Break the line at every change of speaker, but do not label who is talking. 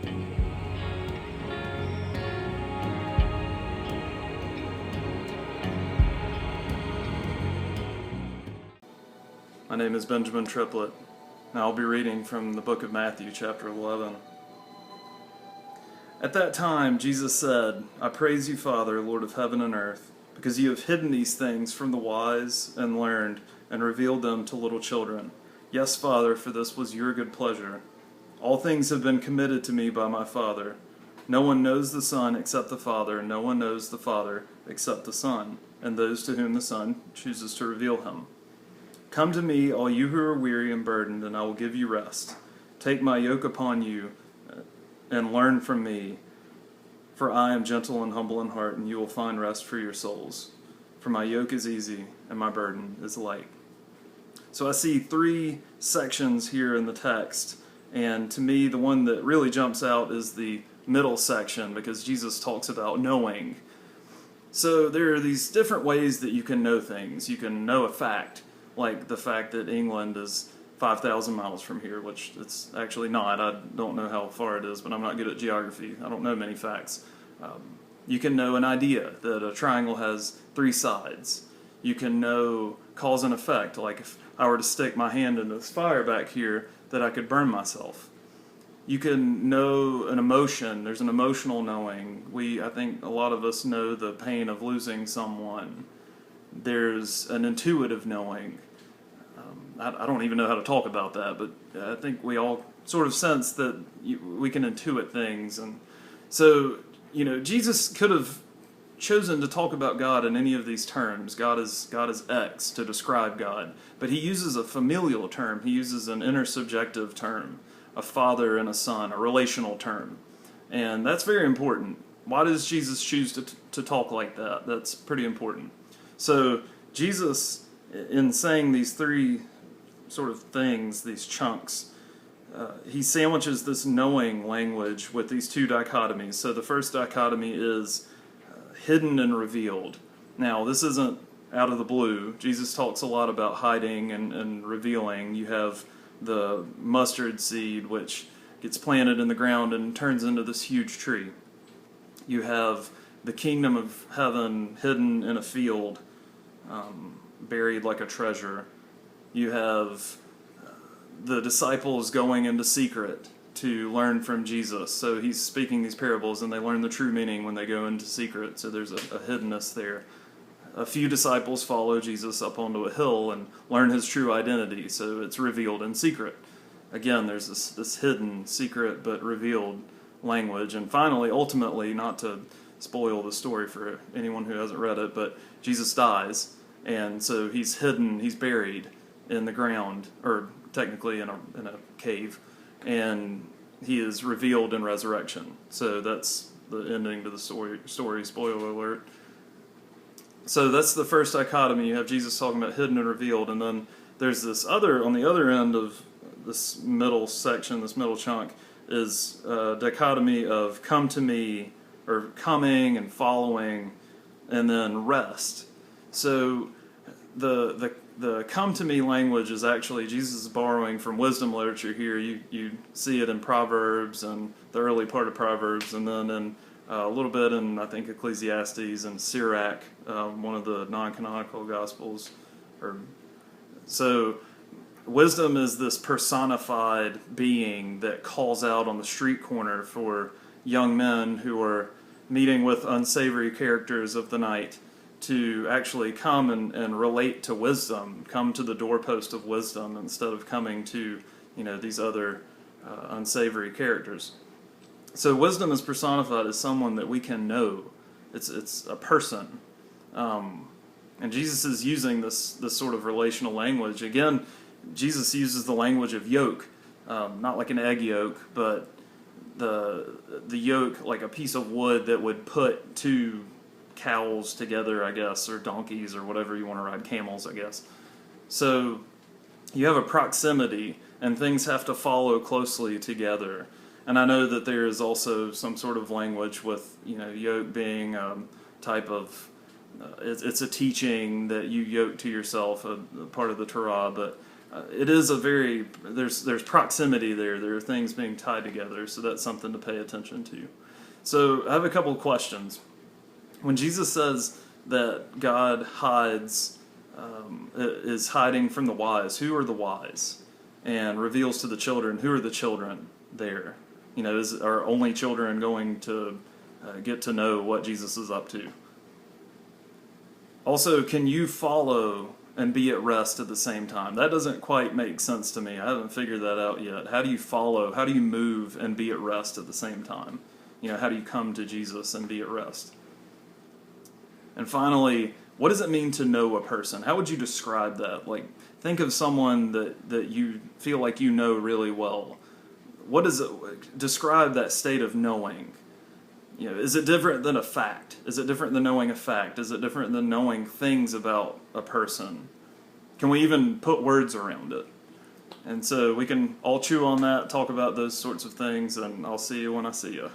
My name is Benjamin Triplett, and I'll be reading from the book of Matthew, chapter 11. At that time, Jesus said, "I praise you, Father, Lord of heaven and earth, because you have hidden these things from the wise and learned and revealed them to little children. Yes, Father, for this was your good pleasure. All things have been committed to me by my Father. No one knows the Son except the Father, and no one knows the Father except the Son, and those to whom the Son chooses to reveal him. Come to me, all you who are weary and burdened, and I will give you rest. Take my yoke upon you and learn from me, for I am gentle and humble in heart, and you will find rest for your souls. For my yoke is easy and my burden is light." So I see three sections here in the text, and to me the one that really jumps out is the middle section, because Jesus talks about knowing. So there are these different ways that you can know things. You can know a fact, like the fact that England is 5,000 miles from here, which it's actually not. I don't know how far it is, but I'm not good at geography. I don't know many facts. You can know an idea that a triangle has three sides. You can know cause and effect, like if I were to stick my hand in this fire back here, that I could burn myself. You can know an emotion. There's an emotional knowing. I think a lot of us know the pain of losing someone. There's an intuitive knowing. I don't even know how to talk about that, but I think we all sort of sense that we can intuit things. And so, Jesus could have chosen to talk about God in any of these terms. God is X to describe God. But he uses a familial term. He uses an intersubjective term, a father and a son, a relational term. And that's very important. Why does Jesus choose to talk like that? That's pretty important. So Jesus, in saying these three sort of things, these chunks, he sandwiches this knowing language with these two dichotomies. So the first dichotomy is hidden and revealed. Now, this isn't out of the blue. Jesus talks a lot about hiding and revealing. You have the mustard seed, which gets planted in the ground and turns into this huge tree. You have the kingdom of heaven hidden in a field, buried like a treasure. You have the disciples going into secret to learn from Jesus. So he's speaking these parables, and they learn the true meaning when they go into secret. So there's a hiddenness there. A few disciples follow Jesus up onto a hill and learn his true identity. So it's revealed in secret. Again, there's this hidden, secret, but revealed language. And finally, ultimately, not to spoil the story for anyone who hasn't read it, but Jesus dies. And so he's hidden, he's buried in the ground, or technically in a cave, and he is revealed in resurrection. So that's the ending to the story, spoiler alert. So that's the first dichotomy. You have Jesus talking about hidden and revealed, and then there's this other, on the other end of this middle section, this middle chunk, is a dichotomy of come to me, or coming and following, and then rest. So the come to me language is actually, Jesus is borrowing from wisdom literature here. You see it in Proverbs and the early part of Proverbs, and then in a little bit in, I think, Ecclesiastes and Sirach, one of the non-canonical Gospels. So wisdom is this personified being that calls out on the street corner for young men who are meeting with unsavory characters of the night to actually come and relate to wisdom, come to the doorpost of wisdom instead of coming to these other unsavory characters. So wisdom is personified as someone that we can know. It's a person. And Jesus is using this sort of relational language. Again, Jesus uses the language of yoke, not like an egg yolk, but the yoke, like a piece of wood that would put two cows together, I guess, or donkeys, or whatever you want to ride, camels, I guess. So you have a proximity, and things have to follow closely together. And I know that there is also some sort of language with, yoke being type of, it's a teaching that you yoke to yourself, a part of the Torah, but it is a very, there's proximity there. There are things being tied together, so that's something to pay attention to. So I have a couple of questions. When Jesus says that God hides, is hiding from the wise, who are the wise? And reveals to the children, who are the children there? You know, are only children going to get to know what Jesus is up to? Also, can you follow and be at rest at the same time? That doesn't quite make sense to me. I haven't figured that out yet. How do you follow? How do you move and be at rest at the same time? You know, how do you come to Jesus and be at rest? And finally, what does it mean to know a person? How would you describe that? Like, think of someone that you feel like you know really well. What does it describe that state of knowing? You know, is it different than a fact? Is it different than knowing a fact? Is it different than knowing things about a person? Can we even put words around it? And so we can all chew on that, talk about those sorts of things, and I'll see you when I see you.